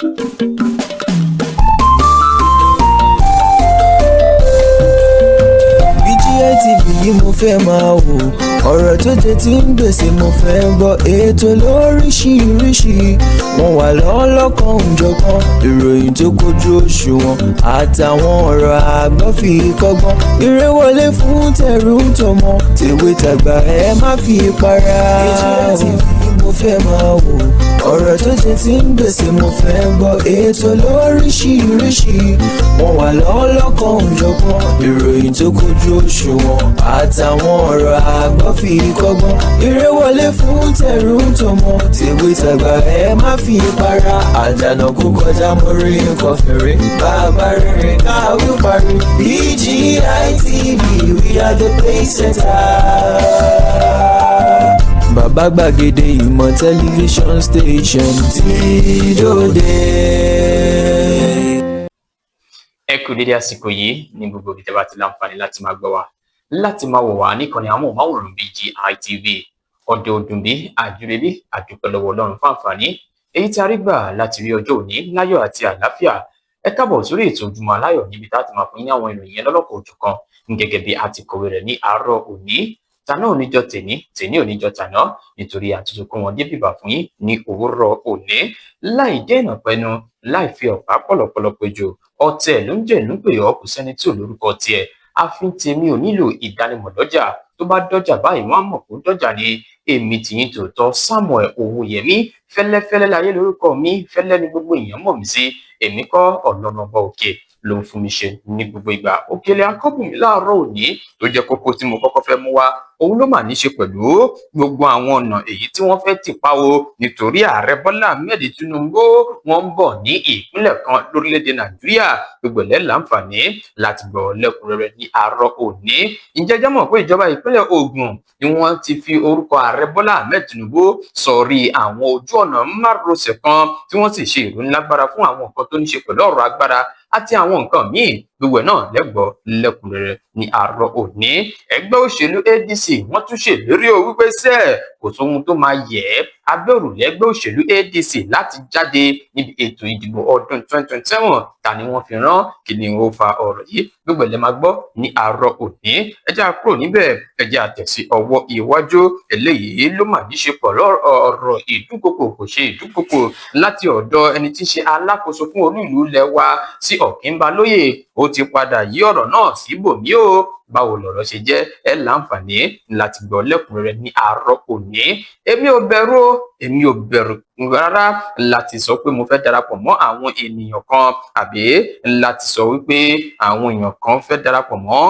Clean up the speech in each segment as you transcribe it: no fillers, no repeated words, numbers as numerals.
BGI TV yìí mo fẹ́ máa wò, ọ̀rọ̀ tó jẹ ti ń gbèsè mo fẹ́ gbọ́, ètò lóríṣiríṣi wọ́n wà lọ́lọ́kan òjọ̀kan, ìròyìn tó kojú òṣùwọ̀n àtàwọn ọ̀rọ̀ àgbọ́ fi kọ́gbọ́n, eré wọlé fún tẹ̀rù tọmọ tèwe tàgbà ẹ má fi para. BGI TV mo fẹ́ máa wò, ọ̀rọ̀ tó jẹ ti ń gbèsè mo fẹ́ gbọ́, ètò lóríṣiríṣi wọ́n wà lọ́lọ́kan òjọ̀kan, ìròyìn tó kojú òṣùwọ̀n àtàwọn ọ̀rọ̀ àgbọ́ fi kọ́gbọ́n, eré wọlé fún tẹ̀rù tọmọ tèwe tàgbà ẹ má fi para. Àdànà kó kọjá mórí nǹkan fèrè, bàbá rere káwí parí. BGI TV, we are the pace setters. Bàbá gbàgede ìmọ̀ tẹlifíṣọ̀n station tí dòde. Ẹ kú dédé àsìkò yìí ní gbogbo ibi tẹ́ bá ti láǹfààní láti máa gbọ́ wa, láti máa wò wá níkànnì amóhùnmáwòrán BGI TV. Ọdẹ Òdùnbí àjùrẹ́bí àdúpẹ́ lọ́wọ́ Ọlọ́run fún àǹfààní èyí tí a rí gbà láti rí ọjọ́ òní láyọ̀ àti àlàáfíà. Ẹ káàbọ̀ sórí ètò Ojúmọ́ Aláyọ̀ níbi tá a ti máa fún yín àwọn ìròyìn yẹn lọ́lọ́kọ̀ òjọ̀kan gẹ́gẹ́ bí a ti kọ̀wé rẹ̀ ní àárọ̀ òní. Tàná oníjọ́ tèní oníjọ́ tàná, nítorí àtúntò kó wọn dé bìbà fún yín ní òwúrọ̀ òní. Láì dènà pẹnu, láì fi ọ̀pá pọ̀lọ̀pọ̀lọ̀ péjọ, ọ̀tẹ̀ ló ń jẹ́ ìlú pè ọ́, kò sẹ́ni tí ò lórúkọ tiẹ̀. Àfin tèmi ò nílò ìdánimọ̀ lọ́jà, tó bá dọ́jà báyìí wọ́n á mọ̀ kó dọ́jà ni. Èmi tìyín tòótọ́ Samuel Owóyẹmí, fẹ́lẹ́fẹ́lẹ́ láyé lórúkọ mi, fẹ́lẹ́ ni gbogbo èèyàn mọ̀ mí sí. Èmi kọ́ Ọlọ́run ọba òkè ló ń fún mi ṣe ní gbogbo ìgbà. Òkèlè akọ́bùnmi láàárọ̀ òní tó jẹ́ kókó tí mo kọ́kọ́ fẹ́ mú wá, òun ló mà ní ṣe pẹ̀lú gbogbo àwọn ọ̀nà èyí tí wọ́n fẹ́ tì pa o nítorí ààrẹ Bọ́lá Ahmed Tinubu wọ́n ń bọ̀ ní ìpínlẹ̀ kan lórílẹ̀‐èdè Nàìjíríà. Gbogbo ẹ̀ láǹfààní láti gbọ́ lẹ́kùnrẹ́rẹ́ ní àárọ̀ òní. Ǹjẹ́ jẹ́ mọ̀ pé ìjọba ìpínlẹ̀ Ògùn ni wọ́n ti fi orúkọ ààrẹ Bọ́lá Ahmed Tinubu sọ̀rí àwọn ojú ọ̀nà márosẹ̀ kan tí wọ́n sì ṣe ìrónilágbára fún àwọn nǹkan tó ní ṣe pẹ̀lú ọ̀rọ̀ agbára àti àwọn nǹkan míì. Gbogbo ẹ̀ náà lẹ́gbọ́ lẹ́kùnrẹ́rẹ́ ní àárọ̀ òní. Ẹgbẹ́ òṣèlú ADC wọ́n tún ṣèlérí o wípé sẹ́ẹ̀ kò sóhun tó máa yẹ abẹ́ òrùlé ẹgbẹ́ òṣèlú ADC láti jáde níbi ètò ìdìbò ọdún 2027. Ta ni wọ́n fi rán, kí ni ó fa ọ̀rọ̀ yìí? Gbogbo ẹ̀ lẹ́ máa gbọ́ ní àárọ̀ òní. Ẹ jẹ́ á kúrò níbẹ̀, ẹ jẹ́ á tẹ̀sí ọwọ́ iwájú. Eléyìí ló mà ní ṣe pọ̀ ọ̀rọ̀ ìdúnkokò kò ṣe ìdúnkokò láti ọ̀dọ̀ ẹni tí ń ṣe alákòóso fún olú ìlú ilẹ̀ wa sí Ọ̀kínbalóyè. Ó ti padà yí ọ̀rọ̀ náà síbòmí o. Báwo lọ̀rọ̀ ṣe jẹ́, ẹ láǹfààní láti gbọ́ lẹ́kùnrẹ́rẹ́ ní àárọ̀ òní. Èmi ò bẹ̀rù rárá láti sọ pé mo fẹ́ darapọ̀ mọ́ àwọn ènìyàn kan, àbí láti sọ wípé àwọn èèyàn kan fẹ́ darapọ̀ mọ́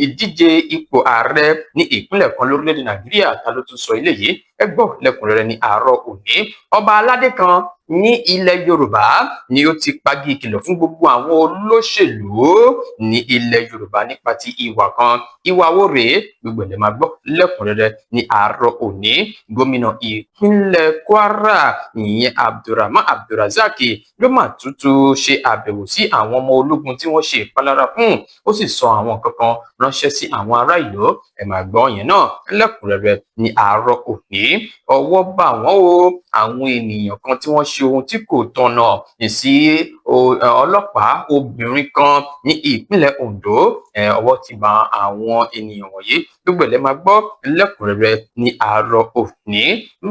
ìdíje ipò ààrẹ ní ìpínlẹ̀ kan lórílẹ̀‐èdè Nàìjíríà. Ta ló tún sọ eléyìí? Ẹ gbọ́ lẹ́kùnrẹ́rẹ́ ní àárọ̀ òní. Ọba aládé kan ní ilẹ̀ Yorùbá ni ó ti pagi ìkìlọ̀ fún gbogbo àwọn olóṣèlú ní ilẹ̀ Yorùbá nípa ti ìwà kan. Ìwà wo rèé? Gbogbo ẹ̀ lẹ́ máa gbọ́ lẹ́kùnrẹ́rẹ́ ní àárọ̀ òní. Gómìnà ìpínlẹ̀ Kwara ìyẹn Abdulrahman Abdulrazak ló mà tútù ṣe àbẹ̀wò sí àwọn ọmọ ológun tí wọ́n ṣe ìpalára fún. Ó sì sọ àwọn kankan ránṣẹ́ sí àwọn ará ìlú. Ẹ máa gbọ́ yẹn náà lẹ́kùnrẹ́rẹ́ ní àárọ̀ òní. Ọwọ́ bà wọ́n o, àwọn ènìyàn kan tí wọ́n ṣe ohun tí kò tọ̀nà sí ọlọ́pàá obìnrin kan ní ìpínlẹ̀ Ondo. Ọwọ́ ti bà àwọn ènìyàn wọ̀nyí. Gbogbo ẹ̀ lẹ́ máa gbọ́ lẹ́kùnrẹ́rẹ́ ní àárọ̀ òní.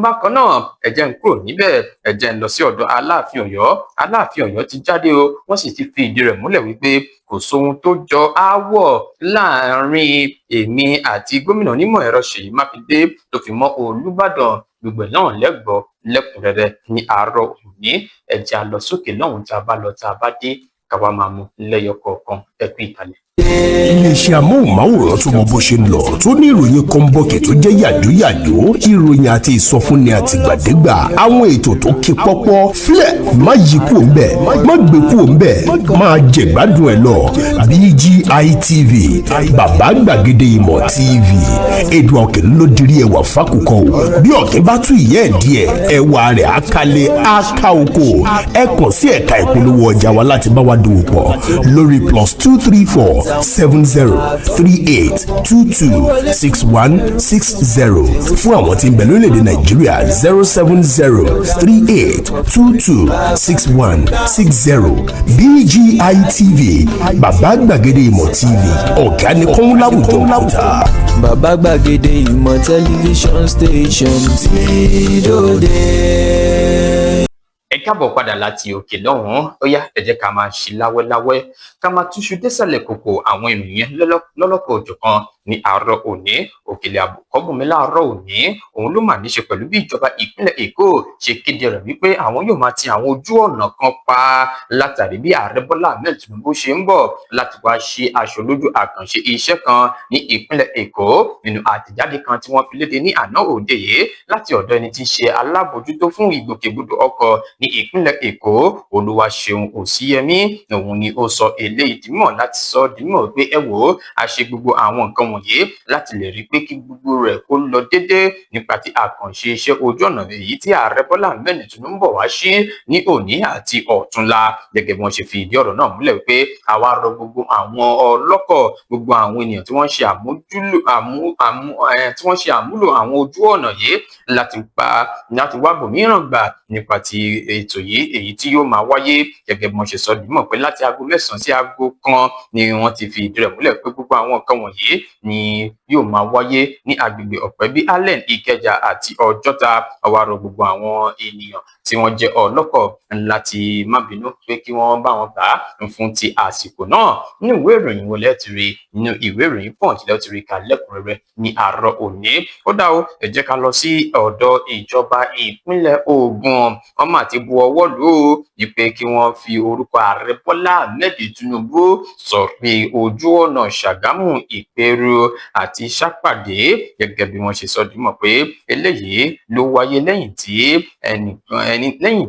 Bákan náà, ẹ jẹ́ n kúrò níbẹ̀, ẹ jẹ́ n lọ sí ọ̀dọ̀ Aláàfin Ọ̀yọ́. Aláàfin Ọ̀yọ́ ti jáde o, wọ́n sì ti fi ìdí rẹ̀ múlẹ̀ wípé kò sóhun tó jọ aáwọ̀ láàrin èmi àti gómìnà onímọ̀ ẹ̀rọ Ṣèyí Mákindé tó fi mọ́ Olúbàdàn. Gbogbo ẹ̀ náà lẹ́gbọ́ lẹ́kùnrẹ́rẹ́ ní àárọ̀ òní. Ẹ jẹ́ á lọ sókè lọ́hùn, tá a bá lọ tá a bá dé ká wá máa mú lẹ́yọ kọ̀ọ̀kan. Ẹ kú ìkàlẹ̀. Iléeṣẹ́ amóhùnmáwòrán tó mọ bó ṣe ń lọ, tó ní ìròyìn kọ́ńbọ́ọ̀kì tó jẹ́ yàjóyàjó, ìròyìn àti ìsọfúnni àtìgbàdégbà, àwọn ètò tó ké pọ́pọ́ filẹ̀ má yí kúrò ń bẹ̀, má gbé kúrò ń bẹ̀, máa jẹ̀gbádùn ẹ̀ lọ. BGI TV, bàbá gbàgede ìmọ̀ TV. Èdè Ọ̀kìn ló dirí ẹwà fákòkò o. Bí Ọ̀kìn bá tú ìyẹ́ ẹ̀ díẹ̀, ẹwà rẹ̀ á kalẹ̀ á ká oko. Ẹ kàn sí ẹ̀ka ìpolówó ọjà wa láti bá wa dòwò pọ̀ lórí +234 07038226160 fún àwọn tí ń bẹ lórílẹ̀‐èdè Nàìjíríà 07038226160. BGI TV, bàbá gbàgede ìmọ̀ TV, ọ̀gá ni kọ́ń láwùjọ kùtà. Bàbá gbàgede ìmọ̀ tẹlifíṣọ̀n station tí dòde. Ẹ káàbọ̀ padà láti òkè lọ́hùn-ún. Ó yá, ẹ jẹ́ ká máa ṣí láwẹ́láwẹ́, ká máa túṣu désàlẹ̀ kòkò àwọn ìròyìn lọ́lọ́kọ̀ òjọ̀kan ní àárọ̀ òní. Òkèlè àbùkọ́bùnmi láàárọ̀ òní òun ló mà níṣe pẹ̀lú bí ìjọba ìpínlẹ̀ Èkó ṣe kéde rẹ̀ wípé àwọn yóò máa ti àwọn ojú ọ̀nà kan pa látàrí bí ààrẹ Bọ́lá Ahmed Tinubu ṣe ń bọ̀ láti wá ṣe aṣojú àkànṣe iṣẹ́ kan ní ìpínlẹ̀ Èkó. Nínú àtẹ̀jáde kan tí wọ́n fi léde ní àná òde yìí láti ọ̀dọ̀ ẹni tí ń ṣe alábòójútó fún ìgbòkègbodò ọkọ̀ ní ìpínlẹ̀ Èkó, Olúwaṣeun Òsíyẹmí, òun ni ó sọ eléyìí dímọ̀ láti sọ dímọ̀ pé ẹ wò ó, a ṣe gbogbo àwọn nǹkan wọ̀nyí láti lè rí pé kí gbogbo rẹ̀ kó lọ déédé nípa ti àkànṣe iṣẹ́ ojú ọ̀nà èyí tí ààrẹ Bọ́lá Ahmed Tinubu ń bọ̀ wá sí ní òní àti ọ̀túnla. Gẹ́gẹ́ bí wọ́n ṣe fi ìdí ọ̀rọ̀ náà múlẹ̀ wípé àwa rọ gbogbo àwọn ọlọ́kọ̀, gbogbo àwọn ènìyàn tí wọ́n ṣe àmúlò àwọn ojú ọ̀nà yìí láti wá bòmíràn gbà nípa ti ètò yìí èyí tí yóò máa wáyé. Gẹ́gẹ́ bí wọ́n ṣe sọ dímọ̀ pé láti aago 9 sí aago 1 ni wọ́n ti fi ìdí rẹ̀ múlẹ̀ pé gbogbo àwọn nǹkan wọ̀nyí ni yóò máa wáyé ní agbègbè Ọ̀pẹ́bí, Allen, Ìkẹjà àti Ọjọ́ta. Àwa rọ̀ gbogbo àwọn ènìyàn tí wọ́n jẹ́ ọlọ́kọ̀ láti má bínú pé kí wọ́n bá wọn gbà fún ti àsìkò náà. Nínú ìwé ìròyìn wọlé ti rí, nínú ìwé ìròyìn Punch lẹ́ ti rí ká lẹ́kùnrẹ́rẹ́ ní àárọ̀ òní. Ó dá o, ẹ jẹ́ ká lọ sí ọ̀dọ̀ ìjọba ìpínlẹ̀ Ògùn. Wọ́n máa ti bu ọwọ́ lù ú wípé kí wọ́n fi orúkọ ààrẹ Bọ́lá Ahmed Tinubu sọ̀rí ojú ọ̀nà Ṣàgámù, Ìpẹ̀rù àti Ṣàpàdé. Gẹ́gẹ́ bí wọ́n ṣe sọ dímọ̀ pé eléyìí ló wáyé lẹ́yìn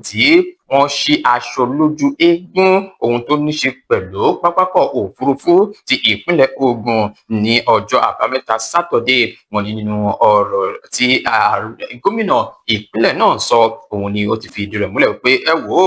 tí wọ́n ṣí aṣọ lójú eégún ohun tó ní ṣe pẹ̀lú pápákọ̀ òfurufú ti ìpínlẹ̀ Ògùn ní ọjọ́ àbámẹ́ta Sátọ̀dé. Wọ́n ní nínú ọ̀rọ̀ tí gómìnà ìpínlẹ̀ náà sọ, òun ni ó ti fi ìdí rẹ̀ múlẹ̀ pé ẹ wò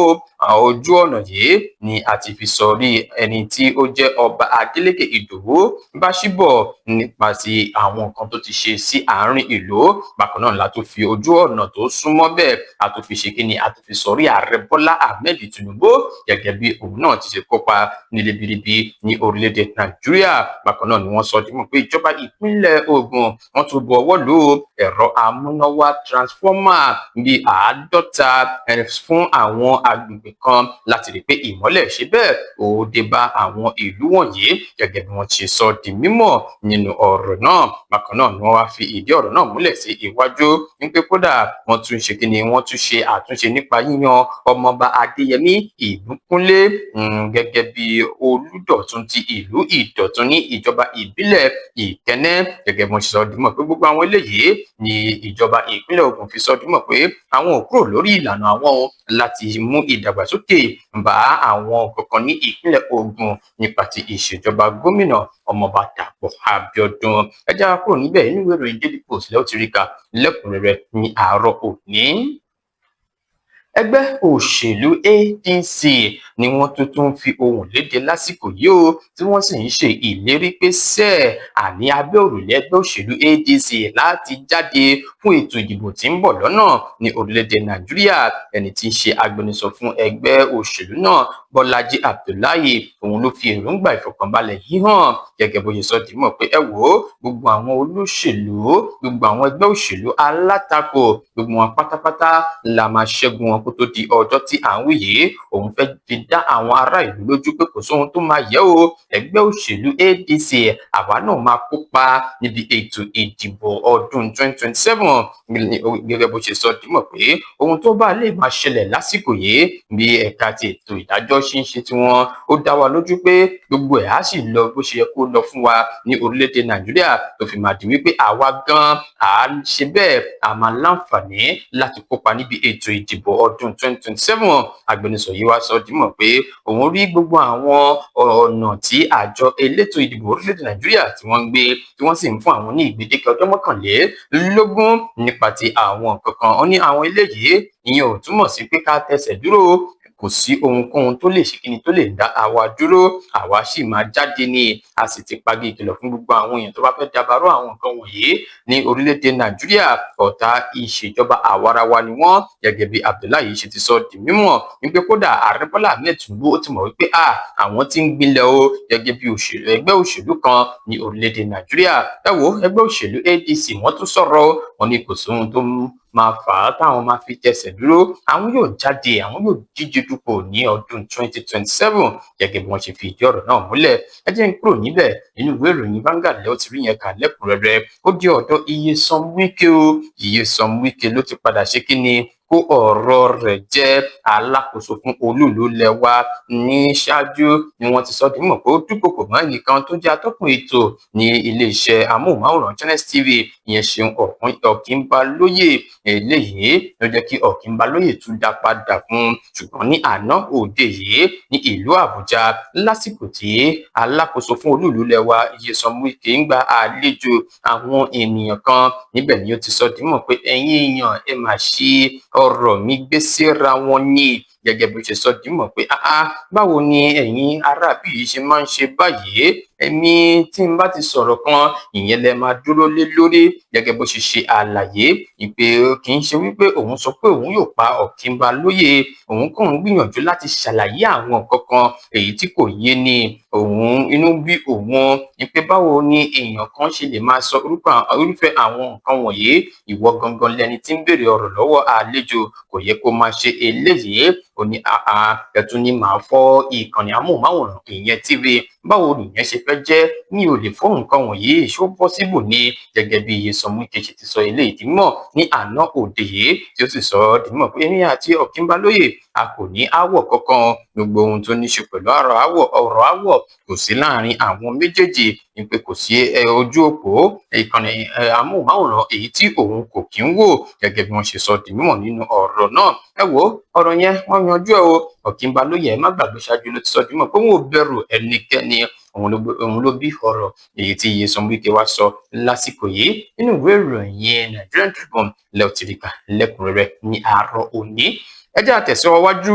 ó, ojú ọ̀nà yìí ni a ti fi sọrí ẹni tí ó jẹ́ ọba Adélékè Ìdòwú Báṣíbọ̀ nípa ti àwọn nǹkan tó ti ṣe sí àárín ìlú. Bákan náà la tún fi ojú ọ̀nà tó súnmọ́ bẹ́ẹ̀ a tún fi ṣe kíni, a tún fi sọrí ààrẹ Bọ́lá Ahmed Tinubu gẹ́gẹ́ bí òun náà ti ṣe kópa ní ribiribi ní orílẹ̀-èdè Nàìjíríà. Bákan náà ni wọ́n sọ dímọ̀ pé ìjọba ìpínlẹ̀ Ògùn wọ́n tún bu ọwọ́ lù ẹ̀rọ amúnáwá transformer bíi 50 fún àwọn agbègbè kan láti rí pé ìmọ́lẹ̀ ṣe bẹ́ẹ̀ ó dé bá àwọn ìlú wọ̀nyí gẹ́gẹ́ bí wọ́n ti sọ di mímọ̀ nínú ọ̀rọ̀ náà. Bákan náà ni wọ́n wá fi ìdí ọ̀rọ̀ náà múlẹ̀ sí iwájú wípé kódà wọ́n tún ṣe kíni, wọ́n tún ṣe àtúnṣe nípa yíyan ọmọọba Adéyẹmí Ìbíkúnlé gẹ́gẹ́ bí Olúdọ̀tun ti ìlú Ìdọ̀tun ní ìjọba ìbílẹ̀ Ìkẹ́nnẹ́. Gẹ́gẹ́ bí wọ́n ṣe sọ dímọ̀ pé gbogbo àwọn eléyìí ni ìjọba ìpínlẹ̀ Ògùn fi sọ dímọ̀ pé àwọn ò kúrò lórí ìlànà àwọn láti mú ìdàgbàsókè bá àwọn kankan ní ìpínlẹ̀ Ògùn nípa ti ìṣèjọba gómìnà ọmọọba Dàpọ̀ Abíọ́dún. Ẹ já kúrò níbẹ̀ nínú ìwé ìròyìn Daily Post lẹ́ ó ti rí ká lẹ́kùnrẹ́rẹ́ ní àárọ̀ òní. Ẹgbẹ́ òṣèlú ADC ni wọ́n tuntun fi ohùn léde lásìkò yìí o, tí wọ́n sì ń ṣe ìlérí pé àní abẹ́ òrùlé ẹgbẹ́ òṣèlú ADC láti jáde fún ètò ìdìbò tí ń bọ̀ lọ́nà ní orílẹ̀-èdè Nàìjíríà. Ẹni tí ń ṣe agbẹnusọ fún ẹgbẹ́ òṣèlú náà, Bọ́lájí Abdullahi, òun ló fi èròǹgbà ìfọ̀kànbalẹ̀ yìí hàn gẹ́gẹ́ bó ṣe sọ dímọ̀ pé ẹ wò ó, gbogbo àwọn olóṣèlú, gbogbo àwọn ẹgbẹ́ òṣèlú alátakò, gbogbo wọn pátápátá la máa ṣẹ́gun wọn kó tó di ọjọ́ tí à ń wí yìí. Òun fẹ́ fi dá àwọn ará ìlú lójú pé kò sóhun tó máa yẹ o, ẹgbẹ́ òṣèlú ADC àwa náà máa kópa níbi ètò ìdìbò ọdún 2027. Gẹ́gẹ́ bó ṣe sọ dímọ̀ pé ohun tó bá lè máa ṣẹlẹ̀ lásìkò yìí bí ẹ̀ka ti ètò ìdájọ́ ṣe ń ṣe tiwọn, ó dá wa lójú pé gbogbo ẹ̀ á sì lọ bó ṣe yẹ kó lọ fún wa ní orílẹ̀-èdè Nàìjíríà, tó fi máa di wípé àwa gan à ń ṣe bẹ́ẹ̀ a máa láǹfààní láti kópa níbi ètò ìdìbò ọdún 2027. Agbẹnusọ yìí wá sọ dímọ̀ pé òun rí gbogbo àwọn ọ̀nà tí àjọ elétò ìdìbò orílẹ̀-èdè Nàìjíríà tí wọ́n ń gbé, tí wọ́n sì ń fún àwọn ní ìgbèdéke ọjọ́ 21 nípa ti àwọn kankan. Ó ní àwọn eléyìí ìyẹn ò túmọ̀ sí pé ká tẹsẹ̀ dúró kò sí ohunkóhun tó lè ṣe kíni tó lè dá àwa dúró, àwa sì máa jáde ní a sì ti pagi ìkìlọ̀ fún gbogbo àwọn èèyàn tó bá fẹ́ dabarú àwọn nǹkan wọ̀nyí ní orílẹ̀-èdè Nàìjíríà. Ọ̀tá ìṣèjọba àwarawa ni wọ́n, gẹ́gẹ́ bí Abdullahi ṣe ti sọ di mímọ̀ wípé kódà Ààrẹ Bọ́lá Ahmed Tinubu ó ti mọ̀ wípé àwọn tí ń gbilẹ̀ o gẹ́gẹ́ bí ẹgbẹ́ òṣèlú kan ní orílẹ̀-èdè Nàìjíríà. Ẹ wo ẹgbẹ́ òṣèlú ADC wọ́n tún sọ̀rọ̀, wọ́n ní kò sóhun tó máa fà á táwọn máa fi tẹsẹ̀ dúró, àwọn yóò jáde, àwọn yóò díje dupò ní ọdún 2027 gẹ́gẹ́ bí wọ́n ṣe fi ìdí ọ̀rọ̀ náà múlẹ̀. Ẹ jẹ́ n kúrò níbẹ̀, nínú ìwé ìròyìn Vanguard lẹ́ ó ti rí yẹn kà lẹ́kùnrẹ́rẹ́. Ó di ọ̀dọ̀ Nyesom Wike o, Nyesom Wike ló ti padà ṣe kíni kó ọ̀rọ̀ rẹ̀ jẹ́ alákòóso fún olúùlú ilẹ̀ wa. Ní ṣáájú ni wọ́n ti sọ di mímọ̀ pé ó dúnkòokò mọ́ ẹnìkan tó jẹ́ atọ́kùn ètò ní iléeṣẹ́ amóhùnmáwòrán Channels TV, ìyẹn Ṣeun Ọ̀kínbalóyè. Eléyìí ló jẹ́ kí Ọ̀kínbalóyè tún dá padà fún un, ṣùgbọ́n ní àná òde yìí ní ìlú Àbújá lásìkò tí alákòóso fún olúùlú ilẹ̀ wa Nyesom Wike ń gba àlejò àwọn ènìyàn kan, níbẹ̀ ni ó ti sọ di mímọ̀ pé ẹ̀yin èèyàn ẹ máa ṣí ọ̀rọ̀ mi gbé síra wọn ní, gẹ́gẹ́ bí ó ṣe sọ di mímọ̀ pé báwo ni ẹ̀yin arábí yìí ṣe máa ń ṣe báyìí, èmi tí n bá ti sọ̀rọ̀ kan ìyẹn lẹ máa dúró lé lórí. Gẹ́gẹ́ bó ṣe ṣe àlàyé ìpè kì í ṣe wípé òun sọ pé òun yóò pa Ọ̀kínbalóyè, òun kàn ń gbìyànjú láti ṣàlàyé àwọn nǹkan kan èyí tí kò yé ni òun, inú bí òun ni pé báwo ni èèyàn kan ṣe lè máa sọ irúfẹ́ àwọn nǹkan wọ̀nyí, ìwọ gangan lẹni tí ń béèrè ọ̀rọ̀ lọ́wọ́ àlejò, kò yẹ kó máa ṣe eléyìí. Ó ní ẹ̀tún ni màá fọ́ ìkànnì amóhùnmáwòrán ìyẹn TV, báwo nìyẹn ṣe fẹ́ jẹ́, mi ò lè fọ́ nǹkan wọ̀nyí, ṣó possible ni? Gẹ́gẹ́ bí Nyesom Wike ṣe ti sọ eléyìí di mímọ̀ ní àná òde yìí, tí ó sì sọ di mímọ̀ pé èmi àti Ọ̀kínbalóyè a kò ní aáwọ̀ kankan, gbogbo ohun tó ní ṣe pẹ̀lú ọ̀rọ̀ aáwọ̀ kò sí láàrin àwọn méjèèjì, ní pé kò sí ojú òpó ìkànnì amóhùnmáwòrán èyí tí òun kò kí ń wò, gẹ́gẹ́ bí wọ́n ṣe sọ di mímọ̀ nínú ọ̀rọ̀ náà. Ẹ wo ọ̀rọ̀ yẹn wọ́n yanjú ẹ̀ o. Ọ̀kínbalóyè má gbàgbé ṣáájú ló ti sọ di mímọ̀ pé wọn ò bẹ̀rù ẹnikẹ́ni, òun ló bí ọ̀rọ̀ èyí tí Nyesom Wike wá sọ lásìkò yìí. Nínú ìwé ìròyìn Nigerian Tribune lẹ́ ó ti rí kà lẹ́kùnrẹ́rẹ́ ní àárọ̀ òní. Ẹ jẹ́ àtẹ̀síwájú.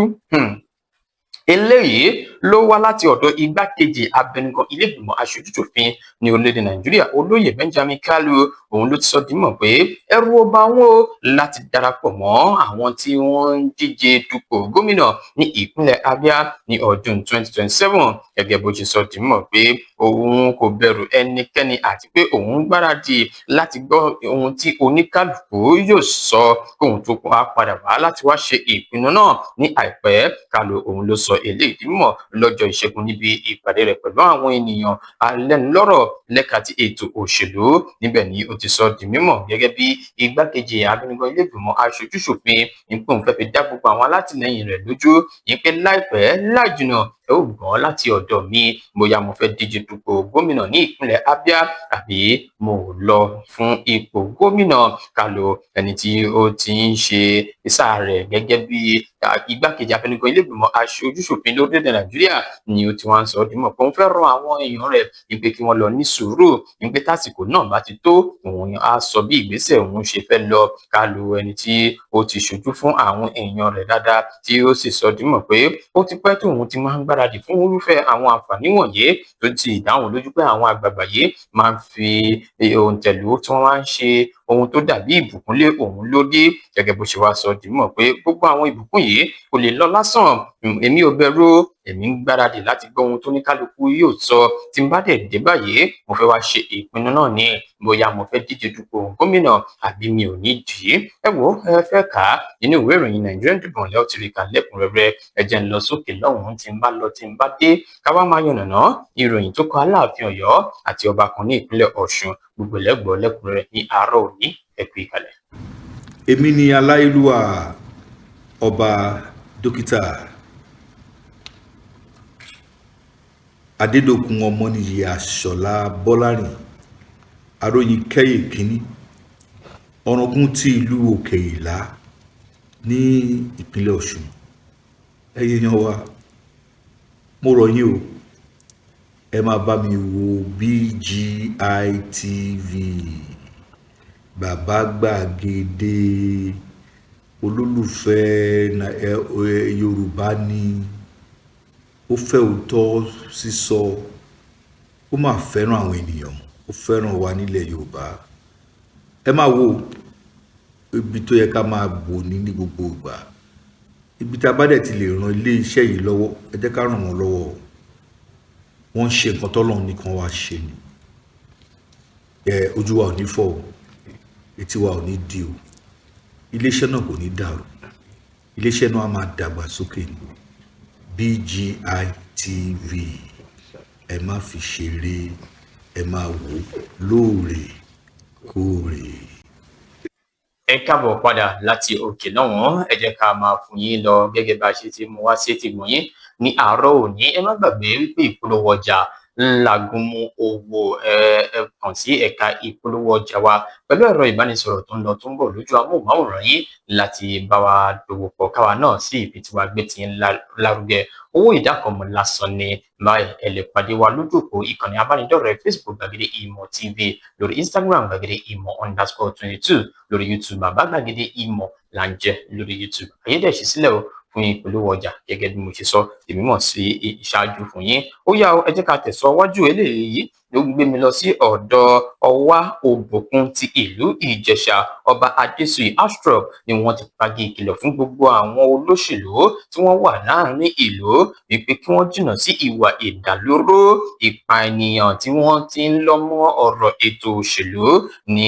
Eléyìí ló wá láti ọ̀dọ̀ igbákejì abẹnugan ilé ìgbìmọ̀ aṣojú-ṣòfin ní orílẹ̀-èdè Nàìjíríà, olóyè Benjamin Kalu. Òun ló ti sọ di mímọ̀ pé ẹ̀rù ò bà wọ́n o láti darapọ̀ mọ́ àwọn tí wọ́n ń díje dupò gómìnà ní ìpínlẹ̀ Abia ní ọdún 2027. Gẹ́gẹ́ bó ṣe sọ di mímọ̀ pé òun kò bẹ̀rù ẹnikẹ́ni àti pé òun gbáradì láti gbọ́ ohun tí oníkálùkù yóò sọ kóhun tó padà wá láti wá ṣe ìpinnu náà ní àìpẹ́. Kalu òun ló sọ eléyìí di mímọ̀ lọ́jọ́ Ìṣẹ́gun níbi ìpàdé rẹ̀ pẹ̀lú àwọn ènìyàn alẹ́nulọ́rọ̀ lẹ́ka ti ètò òṣèlú. Níbẹ̀ ni ó ti sọ di mímọ̀ gẹ́gẹ́ bí igbákejì abẹnugan ilé ìgbìmọ̀ aṣojú-ṣòfin ní pé òun fẹ́ fi dá gbogbo àwọn alátìlẹyìn rẹ̀ lójú ní pé láìpẹ́ láìjìnà ẹ ó gbọ́ láti ọ̀dọ̀ mi bóyá mo fẹ́ díje dupò gómìnà ní ìpínlẹ̀ Abia àbí mo lọ fún ipò gómìnà. Kalu ẹni tí ó ti ń ṣe sáà rẹ̀ gẹ́gẹ́ bí igbákejì abẹnugan ilé ìgbìmọ̀ aṣojú-ṣòfin lórílẹ̀-èdè Nàìjíríà ni ó ti wá ń sọ di mímọ̀ pé òun fẹ́ rọ àwọn èèyàn rẹ̀ ní pé kí wọ́n lọ ní sùúrù, ní pé tásìkò náà bá ti tó òun á sọ bí ìgbésẹ̀ òun ṣe fẹ́ lọ. Kalu ẹni tí ó ti ṣojú fún àwọn èèyàn rẹ̀ dáadáa tí ó sì sọ di mímọ̀ pé ó ti pẹ́ tí òun ti máa ń gbáradì fún irúfẹ́ àwọn àǹfààní wọ̀nyí, tó ti dáhùn lójú pé àwọn àgbààgbà yìí máa ń fi òǹtẹ̀lú tí wọ́n máa ń ṣe ohun tó dàbí ìbùkún lé òun lórí. Gẹ́gẹ́ bó ṣe wá sọ di mímọ̀ pé gbogbo àwọn ìbùkún yìí kò lè lọ lásán, èmi ò bẹ̀rù, èmi ń gbáradì láti gbọ́ ohun tó ní kálukú yóò sọ. Tí n bá dẹ̀ dé báyìí mo fẹ́ wá ṣe ìpinnu náà ní bóyá mo fẹ́ díje dupò gómìnà àbí mi ò ní dì í. Ẹ wo ẹ fẹ́ kà á nínú ìwé ìròyìn Nigerian Tribune lẹ́ ó ti rí kà lẹ́kùnrẹ́rẹ́. Ẹ jẹ́ n lọ sókè lọ́hùn-ún, tí n bá lọ tí n bá dé ká wá máa yànnàná ìròyìn tó kọ Aláàfin Ọ̀yọ́ àti ọba kan ní ìpínlẹ̀ Ọ̀ṣun, gbogbo ẹlẹ́gbọ̀ọ́ lẹ́kùnrẹ́rẹ́ ní àárọ̀ òní. Ẹ kú ìkàlẹ̀. Èmi ni aláìlúwà ọba dókítà Adédòkun Ọmọnìyí Àṣọlá Bọ́lárìn aróyin kẹ́yè kínní ọ̀ràngún ti ìlú Òkè Ìlá ní ìpínlẹ̀ Ọ̀ṣun. Ẹ̀yin èèyàn wa, mo rọ̀ yín o, ẹ máa bá mi wo BGI TV, Bàbá Gbàgede olólùfẹ́ Yorùbá ni, ó fẹ́ òótọ́ sísọ, ó máa fẹ́ràn àwọn ènìyàn, ó fẹ́ràn wa nílẹ̀ Yorùbá. Ẹ máa wo ibi tó yẹ ká máa bò ní gbogbo ìgbà, ibi tá a bá dẹ̀ ti lè ran ilé iṣẹ́ yìí lọ́wọ́, ẹ jẹ́ ká ràn wọ́n lọ́wọ́. Wọ́n ń ṣe nǹkan tọ́lọ́run nìkan wá ṣe ni. Ojú wa ò ní fọ́ o, etí wa ò ní di o, iléeṣẹ́ náà kò ní dàrú, iléeṣẹ́ náà á máa dàgbà sókè ni. BGI TV, ẹ má fi ṣeré, ẹ máa wò lóòrèkóòrè. Ẹ káàbọ̀ padà láti òkè lọ́hùn-ún. Ẹ jẹ́ ká máa fún yín lọ gẹ́gẹ́ bá a ṣe ti mú wá sí ètí gbọ̀nyín ní àárọ̀ òní. Ẹ má gbàgbé wípé ìpolówó ọjà ńlágúnmu owó. Ẹ kàn sí ẹ̀ka ìpolówó ọjà wa pẹ̀lú ẹ̀rọ ìbánisọ̀rọ̀ tó ń lọ tó ń bọ̀ lójú amóhùnmáwòrán yín láti bá wa dòwò pọ̀ káwa náà sí ibi tí wàá gbé ti ń lárugẹ. Owó ìdákọ̀mọ̀ lásán ni. Báyìí ẹ lè pàdé wa lójú òpó ìkànnì abánidọ́rẹ̀ẹ́ Facebook Gbàgede Ìmọ̀ TV, lórí Instagram Gbàgede Ìmọ̀_22, lórí YouTube Bàbá Gbàgede Ìmọ̀ là ń jẹ́ lórí YouTube. Ayédèṣí sílẹ̀ o fún ìpolówó ọjà gẹ́gẹ́ bí mo ṣe sọ tèmi mọ̀ sí ìṣáájú fún yín. Ó yá o, ẹ jẹ́ ká tẹ̀síwájú. Eléyìí ló gbé mi lọ sí ọ̀dọ̀ Ọwá Òbòkun ti ìlú Ìjẹ̀ṣà. Ọba Adésùyì Astrop ni wọ́n ti pagi ìkìlọ̀ fún gbogbo àwọn olóṣèlú tí wọ́n wà láàrin ìlú wípé kí wọ́n jìnnà sí ìwà ìdàlúrú, ìpànìyàn tí wọ́n ti ń lọ́ mọ́ ọ̀rọ̀ ètò òṣèlú ní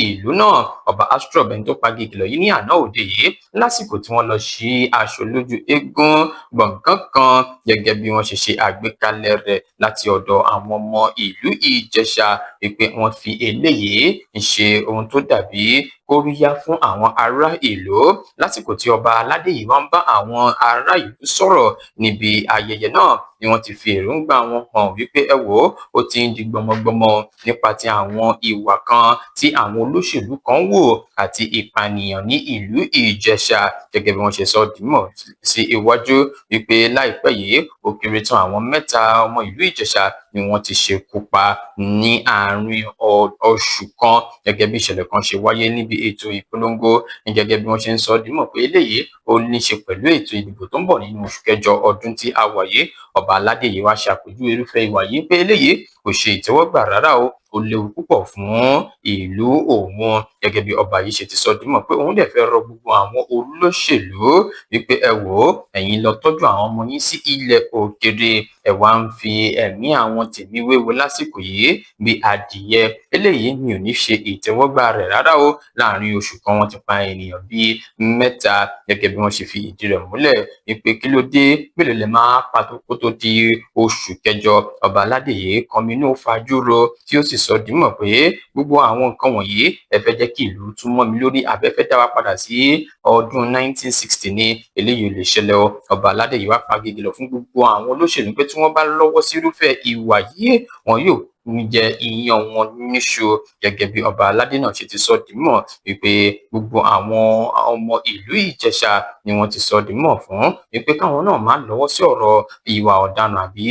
ìlú náà. Ọba Astrop ẹni tó pagi ìkìlọ̀ yìí ní àná òde yìí lásìkò tí wọ́n lọ sí aṣojú eégún gbọ̀ngàn kan gẹ́gẹ́ bí wọ́n ṣe àgbékalẹ̀ rẹ̀ láti ọ̀dọ̀ àwọn ọmọ ìlú Ìjẹ̀ṣà wípé wọ́n fi eléyìí ṣe ohun tó dàbí kóríyá fún àwọn ará ìlú lásìkò tí ọba aládé yìí wọ́n bá àwọn ará ìlú sọ̀rọ̀ níbi ayẹyẹ náà ni wọ́n ti fi èròǹgbà wọn hàn wípé ẹ wò ó ti ń di gbọmọgbọmọ nípa ti àwọn ìwà kan tí àwọn olóṣèlú kan wò àti ìpànìyàn ní ìlú Ìjẹ̀ṣà gẹ́gẹ́ bí wọ́n ṣe sọ dìímọ̀ sí iwájú wípé láìpẹ́ yìí ó kéré tán àwọn 3 ọmọ ìlú Ìjẹ̀ṣà ni wọ́n ti ṣekú pa ní àárín oṣù kan gẹ́gẹ́ bí ìṣẹ̀lẹ̀ kan ṣe wáyé níbi ètò ìpolongo gẹ́gẹ́ bí wọ́n ṣe ń sọ dìímọ̀ pé eléyìí ó ní ṣe pẹ̀lú ètò ìdìbò tó ń bọ̀ nínú oṣù kẹjọ ọdún tí a wà yìí. Ọba aládé yìí wá ṣàpèjúwe irúfẹ́ ìwà yìí pé eléyìí kò ṣe ìtẹ́wọ́gbà rárá o, ó léwu púpọ̀ fún ìlú òun gẹ́gẹ́ bí ọba yìí ṣe ti sọ dìímọ̀ pé òun dẹ̀ fẹ́ rọ gbogbo àwọn olóṣèlú wípé ẹ wò ó, ẹ̀yin lọ tọ́jú àwọn ọmọ yín sí ilẹ̀ òkèèrè, ẹ wá ń fi ẹ̀mí àwọn tèmi wéwu lásìkò yìí bí adìyẹ. Eléyìí mi ò ní ṣe ìtẹ́wọ́gbà rẹ̀ rárá o. Láàárín oṣù kan wọ́n ti pa ènìyàn bíi 3 gẹ́gẹ́ bí wọ́n ṣe fi ìdí rẹ̀ múlẹ̀ wípé kí ló dé, mélòó lè máa pàtó kó tó di oṣù kẹjọ. Ọba aládé yìí kọminú fajúro tí ó sì sọ dìímọ̀ pé gbogbo àwọn nǹkan wọ̀nyí ẹ fẹ́ jẹ́ kí ìlú tún mọ́ mi lórí, àbẹ́fẹ́ dá wa padà sí ọdún 1960 ní eléyìí ò lè ṣẹlẹ̀ o. Ọba aládé yìí wá fagigì lọ fún gbogbo àwọn olóṣèlú pé tí wọ́n bá lọ́wọ́ sí irúfẹ́ ìwà yìí wọn yóò jẹ ìyàn wọn níṣu gẹ́gẹ́ bí ọba aládé náà ṣe ti sọ dìímọ̀ wípé gbogbo àwọn ọmọ ìlú Ìjẹ̀ṣà ni wọ́n ti sọ dìímọ̀ fún wípé káwọn náà máa lọ́wọ́ sí ọ̀rọ̀ ìwà ọ̀daràn àbí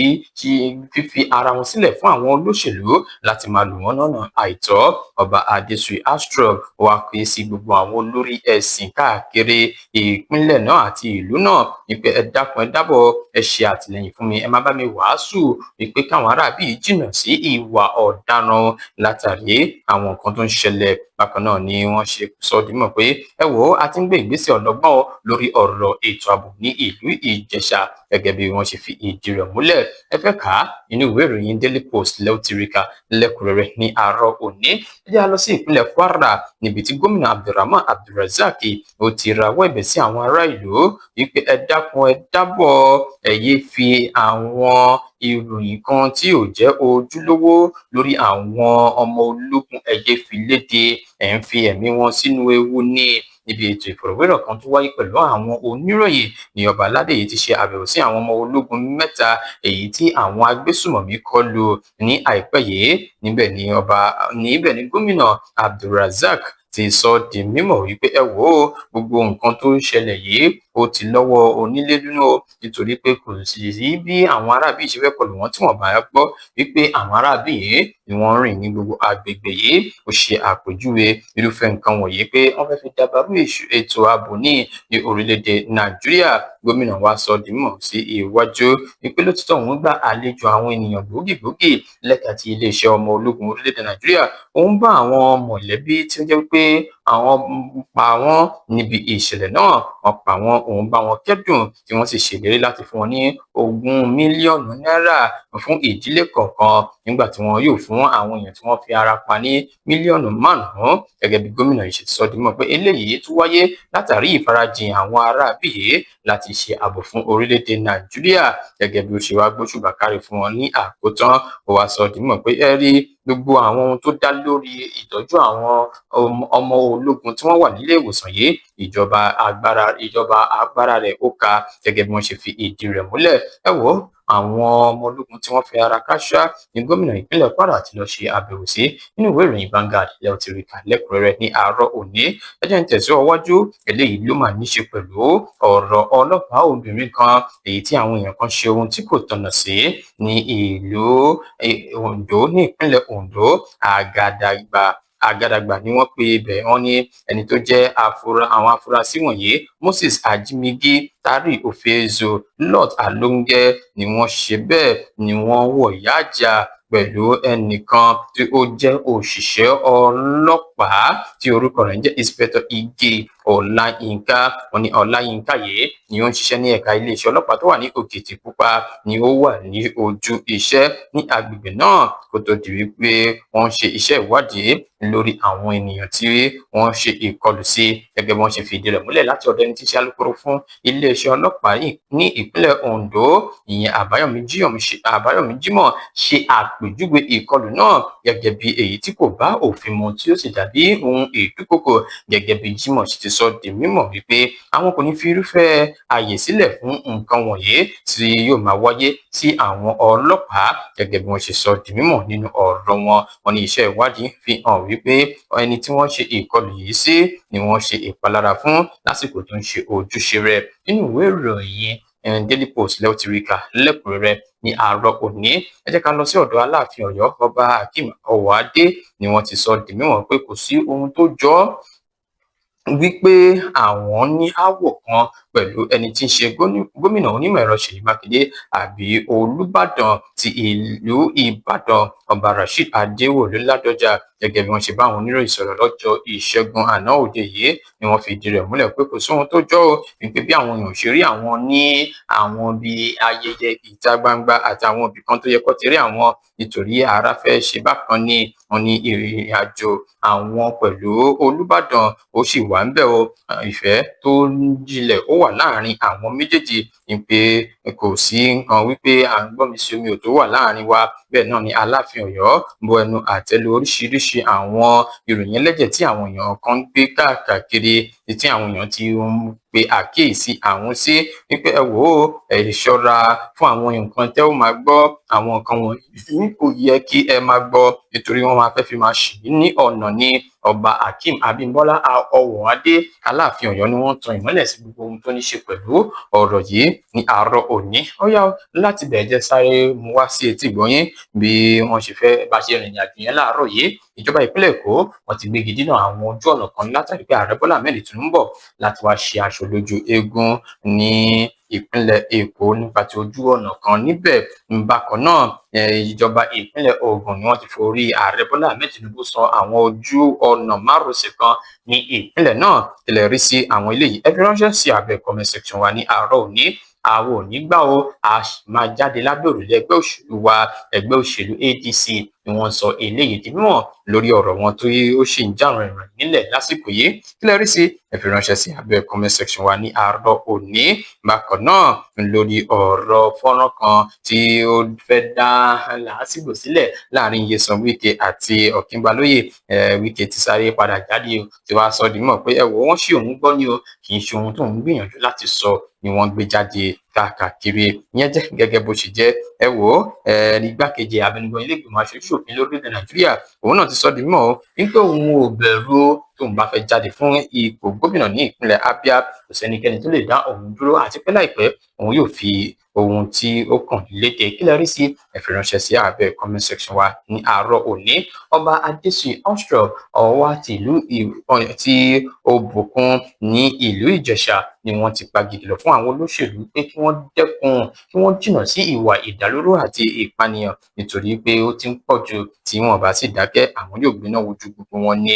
fífi ara wọn sílẹ̀ fún àwọn olóṣèlú láti máa lò wọ́n lọ́nà àìtọ́. Ọba Adésùyì Astrop wá pè sí gbogbo àwọn olórí ẹ̀sìn káàkiri ìpínlẹ̀ náà àti ìlú náà wípé ẹ dákun ẹ dábọ̀ ẹ ṣe àtìlẹ́yìn fún mi, ẹ má bá mi wàásù wípé káwọn aráàbí jìnnà sí ìwà ọ̀daràn látàrí àwọn nǹkan tó ń ṣẹlẹ̀. Bákan náà ni wọ́n ṣe sọ dìímọ̀ pé ẹ wò ó, a ti ń gbé ìgbésẹ̀ ọlọ́gbọ́n lórí ọ̀rọ̀ ètò ààbò ní ìlú Ìjẹ̀ṣà gẹ́gẹ́ bí wọ́n ṣe fi ìdí rẹ̀ múlẹ̀. Ẹ fẹ́ kà á inú ìwé ìròyìn Daily Post lẹ́ọ̀tìríkà lẹ́kùnrẹ́rẹ́ ní àárọ̀ òní. Ẹ jẹ́ a lọ sí ìpínlẹ̀ Kwara níbi tí gómìnà Abdulrahman Abdulrazak ó ti rawọ́ ẹ̀bẹ̀ sí àwọn ará ìlú wípé ẹ dákun ẹ dábọ̀ ẹ yéé fi àwọn ìròyìn kan tí ò jẹ́ ojúlówó lórí àwọn ọmọ ológun ẹ yéé fi léde, ẹ ń fi ẹ̀mí wọn sínú ewu ní. Níbi ètò ìfọ̀rọ̀wérọ̀ kan tó wáyé pẹ̀lú àwọn oníròyìn ní ọba aládé yìí ti ṣe àbẹ̀wò sí àwọn ọmọ ológun 3 èyí tí àwọn agbésùmọ̀mí kọlù ní àìpẹ́ yìí. Níbẹ̀ ni gómìnà Abdulrazak ti sọ di mímọ̀ wípé ẹ wò ó, gbogbo nǹkan tó ń ṣẹlẹ̀ yìí ó ti lọ́wọ́ onílé nínú nítorí pé kò sí bí àwọn aráabí ṣe fẹ́ kọlù wọ́n tí wọ́n bá gbọ́ wípé àwọn aráabí yìí ni wọ́n rìn ní gbogbo agbègbè yìí. Ó ṣe àpèjúwe irúfẹ́ nǹkan wọ̀nyí pé wọ́n fẹ́ fi dàbàrú ètò ààbò ní orílẹ̀-èdè Nàìjíríà. Gómìnà wa sọ di mímọ̀ sí iwájú wípé lótìtọ́ òun gba àlejò àwọn ènìyàn gbòógì lẹ́ka ti iléeṣẹ́ ọmọ ológun orílẹ̀-èdè Nàìjíríà. Òun bá àwọn mọ̀lẹ́bí tí ó jẹ́ pé àwọn pa wọ́n níbi ìṣẹ̀lẹ̀ náà, wọ́n pa wọ́n, òun bá wọn kẹ́dùn tí wọ́n sì ṣèlérí láti fún wọn ní 20 mílíọ̀nù náírà fún ìdílé kọ̀ọ̀kan nígbà tí wọn yóò fún àwọn èèyàn tí wọ́n fi ara pa ní mílíọ̀nù 5. Gẹ́gẹ́ bí gómìnà yìí ṣe sọ di mímọ̀ pé eléyìí tún wáyé látàrí ìfarajìn àwọn aráabí yìí láti ṣe ààbò fún orílẹ̀-èdè Nàìjíríà. Gẹ́gẹ́ bí ó ṣe wá gbóṣùbà káre fún wọn ní àkótán, ó wá sọ di mímọ̀ pé ẹ rí gbogbo àwọn ohun tó dá lórí ìtọ́jú àwọn ọmọ ológun tí wọ́n wà nílé ìwòsàn yìí, ìjọba agbára rẹ̀ ó ka. Gẹ́gẹ́ bí wọ́n ṣe fi ìdí rẹ̀ múlẹ̀. Ẹ wò ó, àwọn ọmọ ológun tí wọ́n fi ara káṣá ní gómìnà ìpínlẹ̀ Kwara ti lọ ṣe àbẹ̀wò sí nínú ìwé ìròyìn Vanguard lẹ́yìn tí rí kà lẹ́kùnrẹ́rẹ́ ní àárọ̀ òní. Ẹ jẹ́ n tẹ̀síwájú, eléyìí ló máa ní ṣe pẹ̀lú ọ̀rọ̀ ọlọ́pàá obìnrin kan èyí tí àwọn èèyàn kan ṣe ohun tí kò tọ̀nà sí ní ìlú Ondo ní ìpínlẹ̀ Ondo. Àgàdàgbà ni wọ́n pe ibẹ̀. Wọ́n ní ẹni tó jẹ́ àwọn afurasí wọ̀nyí Moses Ajimigi, Tari Ofezo, Lot Alonge ni wọ́n ṣe bẹ́ẹ̀ ni wọ́n wọ̀ yájà pẹ̀lú ẹnìkan tí ó jẹ́ òṣìṣẹ́ ọlọ́pàá tí orúkọ rẹ̀ ń jẹ́ Inspector Ige Ọláyínká. Wọ́n ní Ọláyínká yìí ni ó ń ṣiṣẹ́ ní ẹ̀ka iléeṣẹ́ ọlọ́pàá tó wà ní Òkìtìpupa, ni ó wà ní ojú iṣẹ́ ní agbègbè náà kó tó di wípé wọ́n ṣe iṣẹ́ ìwádìí lórí àwọn ènìyàn tí wọ́n ṣe ìkọlù sí. Gẹ́gẹ́ bí wọ́n ṣe fìdí rẹ̀ múlẹ̀ láti ọ̀dọ̀ ẹni tí ṣe alukoro fún iléeṣẹ́ ọlọ́pàá ní ìpínlẹ̀ Ondo, ìyẹn Àbáyọ̀mí Jímọ̀, ṣe àpèjúwe ìkọlù náà gẹ́gẹ́ bí èyí tí kò bá òfin mu tí ó sì dàbí ohun ìdúkokò. Gẹ́gẹ́ bí Jímọ̀ ti sọ di mímọ̀ wípé àwọn kò ní fi irúfẹ́ àyè sílẹ̀ fún nǹkan wọ̀nyí tí yóò máa wáyé sí àwọn ọlọ́pàá. Gẹ́gẹ́ bí wọ́n ṣe sọ di mímọ̀ nínú ọ̀rọ̀ wọn, wọ́n ní iṣẹ́ ìwádìí fi hàn wípé ẹni tí wọ́n ṣe ìkọlù yìí sí ni wọ́n ṣe ìpalára fún lásìkò tó ń ṣe ojúṣe rẹ̀. Nínú ìwé ìròyìn Daily Post lẹ́wọ̀n ti rí kà lẹ́kùnrẹ́rẹ́ ní àárọ̀ òní. Ẹ jẹ́ ká lọ sí ọ̀dọ̀ Aláàfin Ọ̀yọ́, Ọba Hakeem Ọwọ́adé ni wọ́n ti sọ di mímọ̀ pé kò sí ohun tó jọ wípé àwọn ní aáwọ̀ kan pẹ̀lú ẹni tí ń ṣe gómìnà onímọ̀ ẹ̀rọ Ṣèyí Mákindé àbí Olúbàdàn ti ìlú Ìbàdàn Ọba Rasheed Adéwòlú Ládọjà. Gẹ́gẹ́ bí wọ́n ṣe bá àwọn oníròyìn sọ̀rọ̀ lọ́jọ́ Ìṣẹ́gun àná òde yìí ni wọ́n fi ìdí rẹ̀ múlẹ̀ pé kò sóhun tó jọ ọ́ wípé bí àwọn èèyàn ṣe rí àwọn ní àwọn bíi ayẹyẹ ìta gbangba àtàwọn ibì kan tó yẹ kó ti rí àwọn nítorí ara fẹ́ ṣe bákan ní wọn ní ìrìn àjò àwọn pẹ̀lú Olúbàdàn ó sì wà ń bẹ̀ o. Ìfẹ́ tó jinlẹ̀ ó wà láàrin àwọn méjèèjì ní pé kò sí nǹkan wípé à ń gbọ́mi sí omi ò tó wà láàrin wa. Bẹ́ẹ̀ náà ni Aláàfin Ọ̀yọ́ bọ ẹnu àtẹ́lu oríṣiríṣi àwọn ìròyìn ẹlẹ́jẹ̀ tí àwọn èèyàn kan ń gbé káàkiri tí àwọn èèyàn ti ń pe àkíyèsí àwọn sí wípé ẹ wò ó, ẹ ṣọ́ra fún àwọn nǹkan tẹ́ ó máa gbọ́. Àwọn nǹkan wọ̀nyí kò yẹ kí ẹ máa gbọ́ nítorí wọ́n máa fẹ́ fi máa ṣì ní ọ̀nà ní. Ọba Hakeem Abímbọ́lá Ọwọ́adé Aláàfin Ọ̀yọ́ ni wọ́n tan ìmọ́lẹ̀ sí gbogbo ohun tó ní ṣe pẹ̀lú ọ̀rọ̀ yìí ní àárọ̀ òní. Ó yá láti bẹ̀ẹ̀ jẹ́ sáré mú wá sí etí ìgbọ́yín bí wọ́n ṣe fẹ́ bá ṣe rìnrìn àjò yẹn láàárọ̀ yìí. Ìjọba ìpínlẹ̀ Èkó wọ́n ti gbégi dínà àwọn ojú ọ̀nà kan látàrí pé Ààrẹ Bọ́lá Ahmed Tinubu láti wá ṣe aṣojú eégún ní ìpínlẹ̀ Èkó nípa ti ojú ọ̀nà kan níbẹ̀. Bákan náà ìjọba ìpínlẹ̀ Ògùn ni wọ́n ti forí Ààrẹ Bọ́lá Ahmed Tinubu sọ àwọn ojú ọ̀nà márosẹ̀ kan ní ìpínlẹ̀ náà. Ilẹ̀ rí sí àwọn eléyìí ẹ fi ránṣẹ́ sí abẹ́ comment section wa ní àárọ̀ òní. Àwọn ò ní gbà ó, a máa jáde lábẹ́ òrùlé ẹgbẹ́ òṣèlú wa, ẹgbẹ́ òṣèlú ADC ni wọ́n sọ eléyìí di mímọ̀ lórí ọ̀rọ̀ wọn tó ó sì ń jà rìnrìn nílẹ̀ lásìkò yìí. Kílẹ̀ rí sí ẹ fi ránṣẹ́ sí abẹ́ comment section wa ní àárọ̀ òní. Bákan náà lórí ọ̀rọ̀ fọ́nrán kan tí ó fẹ́ dá làásìgbò sílẹ̀ láàrin Nyesom Wike àti Ọ̀kínbalóyè. Wike ti sáré padà jáde o, tí wàá sọ di mímọ̀ pé ẹ wò wọ́n ṣì òun gbọ́ ni o, kì í ṣe ohun tó ń gbìyànjú láti sọ ni wọ́n gbé jáde káàkiri. Ìyẹn jẹ́ gẹ́gẹ́ bó ṣe jẹ́. Ẹ wò ó, igbákejì abẹnugan ilé ìgbìmọ̀ aṣojú-ṣòfin lórílẹ̀-èdè Nàìjíríà, òun náà ti sọ di mímọ̀ wípé òun ò bẹ̀rù tóun bá fẹ́ jáde fún ipò gómìnà ní ìpínlẹ̀ Abia, kò sẹ́nikẹ́ni tó lè dá òun dúró, àti pé láìpẹ́ òun yóò fi ohun tí ó kàn léde. Kí lẹ rí sí? Ẹ fi ránṣẹ́ sí abẹ́ comment section wa ní àárọ̀ òní. Ọba Adésùyì Austrow Ọ̀wá ti ìlú tí Òbùkún ní ìlú Ìjẹ̀ṣà ni wọ́n ti pagidìlọ̀ fún àwọn olóṣèlú pé kí wọ́n dẹ́kun, kí wọ́n jìnnà sí ìwà ìdàlúrú àti ìpànìyàn, nítorí pé ó ti ń pọ̀ jù. Tí wọ́n bá sì dákẹ́, àwọn yóò gbéná wojú gbogbo wọn ní.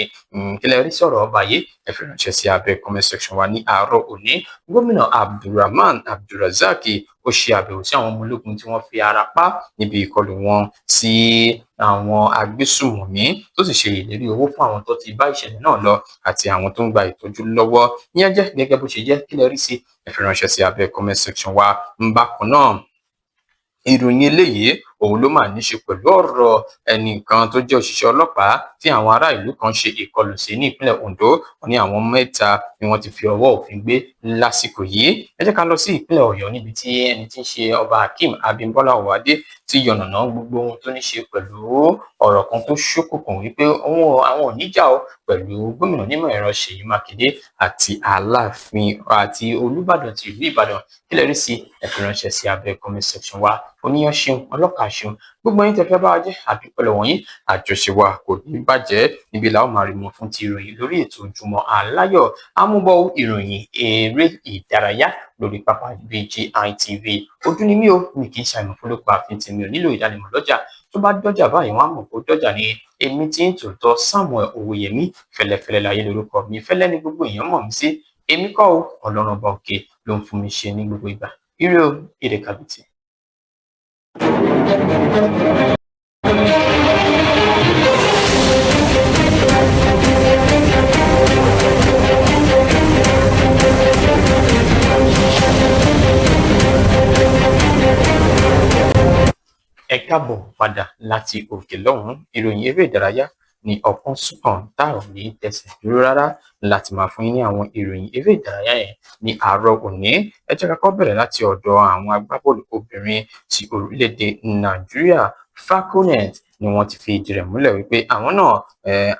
Kí lẹ rí sọ̀rọ̀ ọba yìí? Ẹ fi ránṣẹ́ sí abẹ́ comment section wa ní àárọ̀ òní. Gómìnà Abdulrahman Abdulrazak ó ṣe àbẹ̀wò sí àwọn ọmọ ológun tí wọ́n fi ara pa níbi ìkọlù wọn sí àwọn agbésùmọ̀mí, tó sì ṣe ìlérí owó fún àwọn tó ti bá ìṣẹ̀lẹ̀ náà lọ àti àwọn tó ń gba ìtọ́jú lọ́wọ́. Ìyẹn jẹ́ gẹ́gẹ́ bó ṣe jẹ́. Kí lẹ rí sí? Ẹ fi ránṣẹ́ sí abẹ́ comment section wa. Bákan náà, ìròyìn eléyìí òun ló máa ní ṣe pẹ̀lú ọ̀rọ̀ ẹnìkan tó jẹ́ òṣìṣẹ́ ọlọ́pàá tí àwọn ará ìlú kan ṣe ìkọlù sí ní ìpínlẹ̀ Ondo. Wọ́n ní àwọn 3 ni wọ́n ti fi ọwọ́ òfin gbé lásìkò yìí. Ẹ jẹ́ ká lọ sí ìpínlẹ̀ Ọ̀yọ́, níbi tí ẹni tí ń ṣe ọba Hakeem Abímbọ́lá Ọ̀wádé ti yànnàná gbogbo ohun tó ní ṣe pẹ̀lú ọ̀rọ̀ kan tó ṣókùnkùn wípé àwọn ò ní jà ó pẹ̀lú gómìnà onímọ̀ ẹ̀rọ Ṣèyí Mákindé àti Aláàfin àti Olúbàdàn ti ìlú Ìbàdàn. Kí lẹ rí sí? Ẹ fi ránṣẹ́ sí abẹ́ comment section wa. Oníyan ṣeun, ọlọ́kà ṣeun, gbogbo yín tẹ́ fẹ́ bá wa jẹ́ àdúpẹ́ lọ́wọ́ yín. Àjọṣe wa kò ní bàjẹ́. Níbi la ó máa rí mọ́ fún ti ìròyìn lórí ètò Ojúmọ́ Aláyọ̀. Amúbọ̀ ìròyìn eré ìdárayá lórí pápá BGI TV. Ojú ni mí o, mi kì í ṣàìmọ̀ fún lópa àfin tèmi ò nílò ìdánimọ̀ lọ́jà. Tó bá dọ́jà báyìí wọ́n á mọ̀ pé ó dọ́jà ni. Èmi tí ń tòótọ́ Samuel Owóyẹmí, fẹ́lẹ́fẹ́lẹ́ láyé lórúkọ mi. Fẹ́lẹ́ ni gbogbo èèyàn mọ̀ mí sí. Èmi kọ́ o, Ọlọ́run ọba òkè ló ń fún mi ṣe ní gbogbo ìgbà. Ire o, ire kàbìtì. Ẹ káàbọ̀ padà láti òkè lọ́hùn. Ìròyìn eré ìdárayá ní ọ̀pọ̀ sùkàn tá ò ní tẹsẹ̀ dúró rárá láti máa fún yín ní àwọn ìròyìn eré ìdárayá yẹn ní àárọ̀ òní. Ẹ jẹ́ ká kọ́kọ́ bẹ̀rẹ̀ láti ọ̀dọ̀ àwọn agbábọ́ọ̀lù obìnrin ti orílẹ̀-èdè Nàìjíríà. Falconet ni wọ́n ti fi ìdí rẹ̀ múlẹ̀ wípé àwọn náà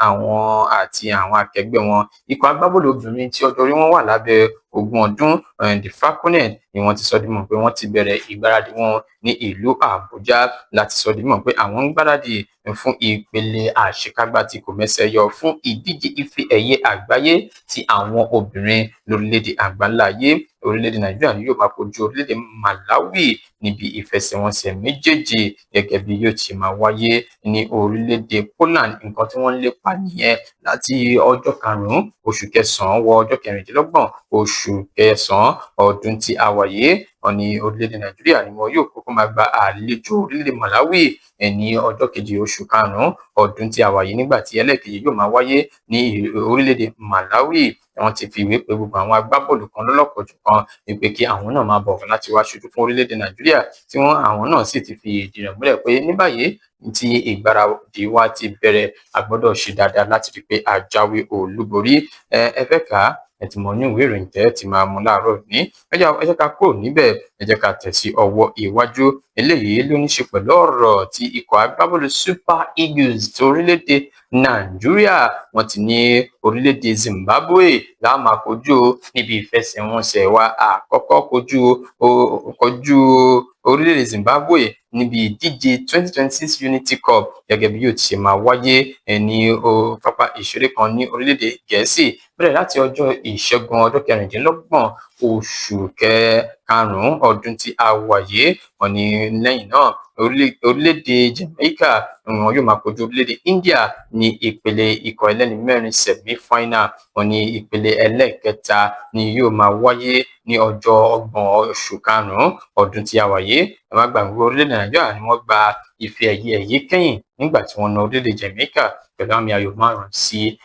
àwọn àti àwọn akẹgbẹ́ wọn, ikọ̀ agbábọ́ọ̀lù obìnrin tí ọjọ́ orí wọn wà lábẹ́ 20 ọdún, the Falconet ni wọ́n ti sọ di mọ̀ pé wọ́n ti bẹ̀rẹ̀ ìgbáradì wọn ní ìlú Àbújá láti sọ di mọ̀ pé àwọn ń gbáradì fún ìpele àṣekágbá tí kò mẹ́sẹ̀ yọ fún ìdíje ife ẹ̀yẹ àgbáyé ti àwọn obìnrin lórílẹ̀-èdè àgbáláyé. Orílẹ̀-èdè Nàìjíríà ni yóò máa kojú orílẹ̀-èdè Malawi níbi ìfẹsẹ̀wọnsẹ̀ méjèèjì gẹ́gẹ́ bí yóò ti máa wáyé ní orílẹ̀-èdè Poland. Nǹkan tí wọ́n ń lépa nìyẹn láti ọjọ́ 5 oṣù kẹsàn-án wọ ọjọ́ 26 oṣù kẹsàn-án ọdún tí a wà yìí. Wọ́n ní orílẹ̀-èdè Nàìjíríà ni wọn yóò kọ́kọ́ máa gba àlejò orílẹ̀-èdè Malawi ní ọjọ́ 2 oṣù karùn-ún ọdún tí a wà yìí, nígbà tí ẹlẹ́ẹ̀kejì yóò máa wáyé ní orílẹ̀-èdè Malawi. Wọ́n ti fi ìwé pè gbogbo àwọn agbábọ́ọ̀lù kan lọ́lọ́kọ̀ọ́jọ̀kan wípé kí àwọn náà máa bọ̀ láti wá ṣojú fún orílẹ̀-èdè Nàìjíríà, tí àwọn náà sì ti fi ìdí rẹ̀ múlẹ̀ pé ní báyìí tí ìgbáradì wa ti bẹ̀rẹ̀, a gbọ́dọ̀ ṣe dáadáa láti rí pé a jáwé olúborí. Ẹ fẹ́ kà á, ẹ ti mọ̀ ní ìwé ìròyìn tẹ́ ti máa mú láàárọ̀ ní. Ẹ jẹ́ ká kúrò níbẹ̀, ẹ jẹ́ ká tẹ̀ sí ọwọ́ iwájú. Eléyìí ló ní ṣe pẹ̀lú ọ̀rọ̀ tí ikọ̀ agbábọ́ọ̀lù Super Eagles ti orílẹ̀-èdè Nàìjíríà wọ́n ti ní orílẹ̀-èdè Zimbabwe la máa kojú níbi ìfẹsẹ̀wọnsẹ̀ wa àkọ́kọ́ kojú orílẹ̀-èdè Zimbabwe níbi ìdíje 2026 Unity Cup gẹ́gẹ́ bí yóò ti ṣe máa wáyé ní pápá ìṣeré kan ní orílẹ̀-èdè Gẹ̀ẹ́sì bẹ̀rẹ̀ láti ọjọ́ Ìṣẹ́gun ọjọ́ 26 oṣù karùn-ún ọdún tí a wà yìí. Wọ́n ní lẹ́yìn náà orílẹ̀-èdè Jamaica wọn yóò máa kojú orílẹ̀-èdè India ní ìpele ikọ̀ ẹlẹ́ni mẹ́rin semi-final. Wọ́n ní ìpele ẹlẹ́ẹ̀kẹta ni yóò máa wáyé ní ọjọ́ 30 oṣù karùn-ún ọdún tí a wà yìí. Ẹ má gbàgbé orílẹ̀-èdè Nàìjíríà ni wọ́n gba ife ẹ̀yẹ yìí kẹ́yìn nígbà tí wọ́n na orílẹ̀-èdè Jamaica pẹ̀lú àmì ayò 5-4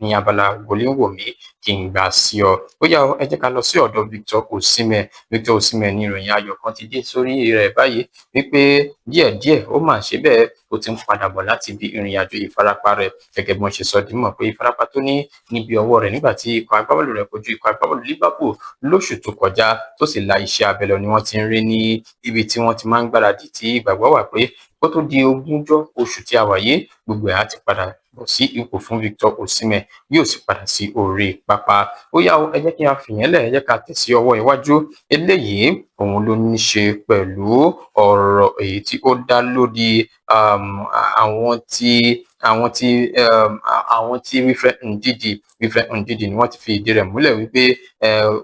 ní abala wòléwòmí kí n gbà sí ọ. Ó yá ẹ jẹ́ ká lọ sí ọ̀dọ̀ Victor Osimhen ní ìròyìn ayọ̀ kan ti dé sórí rẹ̀ báyìí wípé díẹ̀díẹ̀ ó mà ṣe bẹ́ẹ̀ ó ti ń padà bọ̀ láti ibi ìrìn àjò ìfarapa rẹ̀ gẹ́gẹ́ bí wọ́n ṣe sọ dímọ̀ pé ìfarapa tó ní níbi ọwọ́ rẹ̀ nígbà tí ikọ̀ agbábọ́ọ̀lù rẹ̀ kojú ikọ̀ agbábọ́ọ̀lù Liverpool lóṣù tó kọjá tó sì la iṣẹ́ abẹ lọ ni wọ́n ti ń rí ní ibi tí wọ́n ti máa ń gbáradì tí ìgbàgbọ́ wà pé kó tó di 20 oṣù tí a wà yìí gbogbo ẹ̀ á ti padà bọ̀ sí ipò fún Victor Osimhen yóò sì padà sí orí pápá. Ó yá ẹ jẹ́ kí a fìyẹn lẹ̀ ẹ jẹ́ ká tẹ̀ sí ọwọ́ iwájú eléyìí òun ló ní ṣe pẹ̀lú ọ̀rọ̀ èyí tí ó dá lórí àwọn tí Wilfred Ndidi ni wọ́n ti fi ìdí rẹ̀ múlẹ̀ wípé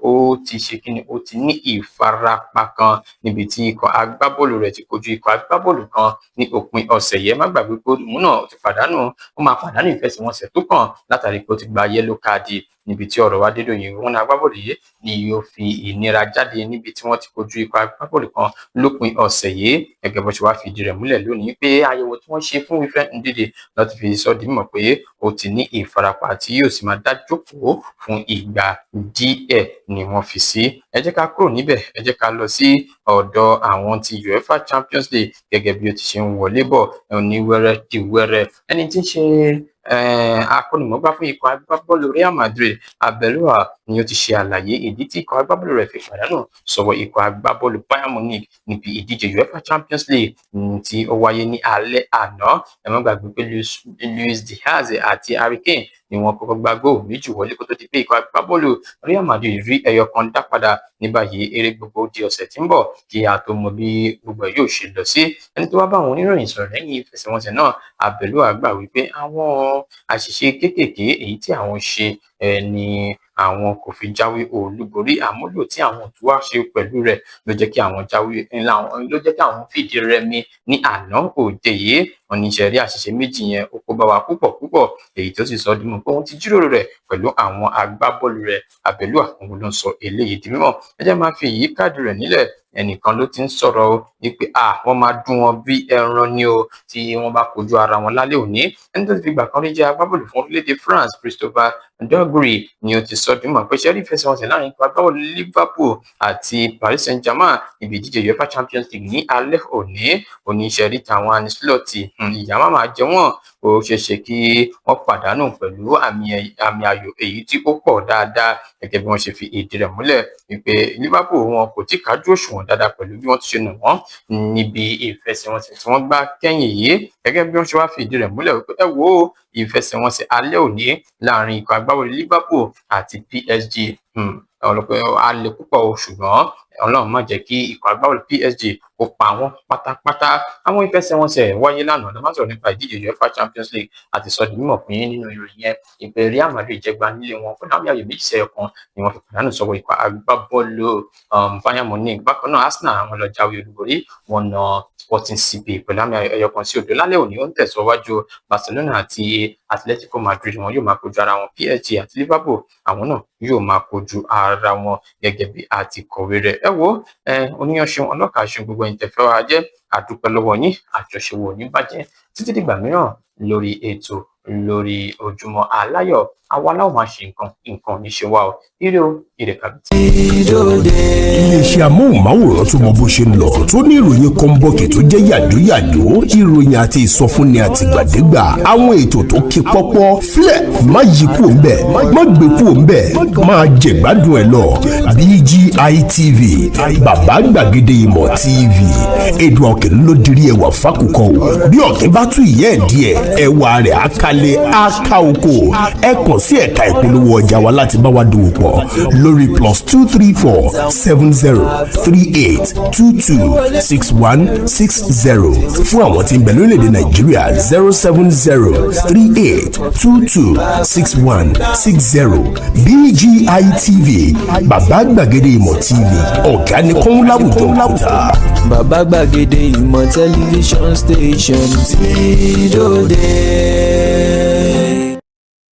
ó ti ṣe kíni ó ti ní ìfarapa kan níbi tí ikọ̀ agbábọ́ọ̀lù rẹ̀ ti kojú ikọ̀ agbábọ́ọ̀lù kan ní òpin ọ̀sẹ̀ yẹn. Má gbàgbé pé òun náà ti pàdánù ó máa pàdánù ìfẹsẹ̀wọnsẹ̀ tó kàn látàrí pé ó ti gba yẹ́lò káàdì níbi tí ọ̀rọ̀ wá dédò yìí wọn agbábọ́ọ̀lù yìí ni yóò fi ìnira jáde níbi tí wọ́n ti kojú ikọ̀ agbábọ́ọ̀lù kan lópin ọ̀sẹ̀ yìí gẹ́gẹ́ bó ṣe wá fi ìdí rẹ̀ múlẹ̀ lónìí pé àyẹ̀wò tí wọ́n ṣe fún Wilfred Ndidi ló ti fi sọ di mímọ̀ pé ó ti ní ìfarapa tí yóò sì máa dá jókòó fún ìgbà díẹ̀ ni wọ́n fi sí. Ẹ jẹ́ ká kúrò níbẹ̀ ẹ jẹ́ ká lọ sí ọ̀dọ̀ àwọn ti UEFA Champions League gẹ́gẹ́ bí ó ti ṣe ń wọlé bọ̀ ní wẹ́rẹ́ di wẹ́rẹ́ ẹni tí ń ṣe akọ́nimọ̀ọ́gbá fún ikọ̀ agbábọ́ọ̀lù Real Madrid Arbeloa ni ó ti ṣe àlàyé ìdí tí ikọ̀ agbábọ́ọ̀lù rẹ̀ fi pàdánù sọ́wọ́ ikọ̀ agbábọ́ọ̀lù Bayern Munich níbi ìdíje UEFA Champions League tí ó wáyé ní alẹ́ àná. Ẹ má gbàgbé pé Luis Diaz àti Harry Kane ni wọ́n kọ́kọ́ gbá góò méjì wọlé kó tó di pé ikọ̀ agbábọ́ọ̀lù Real Madrid rí ẹyọ kan dá padà ní báyìí eré gbogbo di ọ̀sẹ̀ tí ń bọ̀ kí a tó mọ bí gbogbo ẹ̀ yóò ṣe lọ sí. Ẹni tó wá bá àwọn oníròyìn sọ̀rọ̀ lẹ́yìn ìfẹsẹ̀wọnsẹ̀ náà Arbeloa gbà wípé àwọn àṣìṣe kéékèèké èyí tí àwọn ṣe ni àwọn kò fi jáwé olúborí àmúlò tí àwọn tó wá ṣe pẹ̀lú rẹ̀ ló jẹ́ kí àwọn fìdí rẹmi ní àná òde yìí wọ́n ní ṣe rí àṣìṣe méjì yẹn ó kó bá wa púpọ̀ èyí tó sì sọ di mọ̀ pé wọ́n ti jíròrò rẹ̀ pẹ̀lú àwọn agbábọ́ọ̀lù rẹ̀ Arbeloa òun ló ń sọ eléyìí di mímọ̀. Ẹ jẹ́ máa fi èyí káàdì rẹ̀ nílẹ̀ ẹnìkan ló ti ń sọ̀rọ̀ o wípé wọ́n máa dún wọn bí ẹran ni o tí wọ́n bá kojú ara wọn lálẹ́ òní. Ẹni tó ti fi gbà kan rí jẹ́ agbábọ́ọ̀lù fún orílẹ̀-èdè France Christopher Dogri ni ó ti sọ di mímọ̀ pé ṣẹ́rí ìfẹsẹ̀wọnsẹ̀ láàrin ikọ̀ agbábọ́ọ̀lù Liverpool àti Paris Saint-Germain níbi ìdíje UEFA Champions League ní alẹ́ òní oníṣẹ́rí tàwọn Ancelotti ìyá má máa jẹ wọ́n ó ṣeéṣe kí wọ́n pàdánù pẹ̀lú àmì ayò èyí tí ó pọ̀ dáadáa gẹ́gẹ́ bí wọ́n ṣe fi ìdí rẹ̀ múlẹ̀ wípé Liverpool wọn kò tí kájú òṣùwọ̀n dáadáa pẹ̀lú bí wọ́n ti ṣe nà wọ́n níbi ìfẹsẹ̀wọnsẹ̀ tí wọ́n gbá kẹ́yìn yìí gẹ́gẹ́ bí wọ́n ṣe wá fi ìdí rẹ̀ múlẹ̀ wípé ẹ wo ìfẹsẹ̀wọnsẹ̀ alẹ́ òní láàrin ikọ̀ agbábọ́ọ̀lù Liverpool àti PSG ọlọpẹ alẹ púpọ̀ o ṣùgbọ́n Ọlọ́run má jẹ́ kí ikọ̀ agbábọ́ọ̀lù PSG kó pa wọ́n pátápátá. Àwọn ìfẹsẹ̀wọnsẹ̀ wáyé lánàá ló máa sọ̀rọ̀ nípa ìdíje UEFA Champions League àti sọ di mímọ̀ fún yín nínú ìròyìn yẹn ìpè Real Madrid jẹgba nílé wọn pẹ̀lú àmì ayò 2-1 ni wọ́n fi pàdánù sọ́wọ́ ikọ̀ agbábọ́ọ̀lù Bayern Munich. Bákan náà Arsenal àwọn lọ jáwé olúborí wọn na Sporting CP pẹ̀lú àmì ayò 1-0 lálẹ́ òní ó ń tẹ̀síwájú Barcelona àti Atletico Madrid wọn yóò máa kojú ara wọn PSG àti Liverpool àwọn náà yóò máa kojú ara wọn gẹ́gẹ́ bí a ti kọ̀wé rẹ̀. Ẹ wo oníyanṣeun ọlọ́kàṣeun gbogbo ẹ̀yin tẹ́fẹ́ wa jẹ́ àdúpẹ́ lọ́wọ́ yín àjọṣewò ní bàjẹ́ títí dìgbà mìíràn lórí ètò lórí Ojúmọ́ Aláyọ̀ àwa láwọn máa ṣe nǹkan níṣẹ́ wa o ire o ire kàbìtì. iléeṣẹ́ amóhùnmáwòrán tó mọ bó ṣe ń lọ tó ní ìròyìn kọ́ńbọ́ọ̀kì tó jẹ́ yàjóyàjó ìròyìn àti ìsọfúnni àtìgbàdégbà àwọn ètò tó ké pọ́pọ́ flẹ̀ má yí kúrò ń bẹ̀ má gbé kúrò ń bẹ̀ máa jẹ̀gbádùn ẹ̀ lọ BGI TV bàbá gbàgede ìmọ̀ TV èdè ọ̀kẹ́ ló dirí ẹwà fákòkò bí ọ̀kẹ́ bá tú ìyẹ́ ẹ̀ díẹ̀ ẹwà rẹ̀ àkàlẹ̀ àkà oko ẹ kàn sí ẹ̀ka ìpolówó ọjà wa láti bá wa dòwò pọ̀ lórí +234 7038 226160 fún àwọn tí ń bẹ lórílẹ̀‐èdè Nàìjíríà 07038 226160 BGI TV bàbá gbàgede ìmọ̀ TV ọ̀gá ni kún láwùjọ kùtà. Bàbá gbàgede ìmọ̀ tẹlifíṣọ̀n station tí dòde.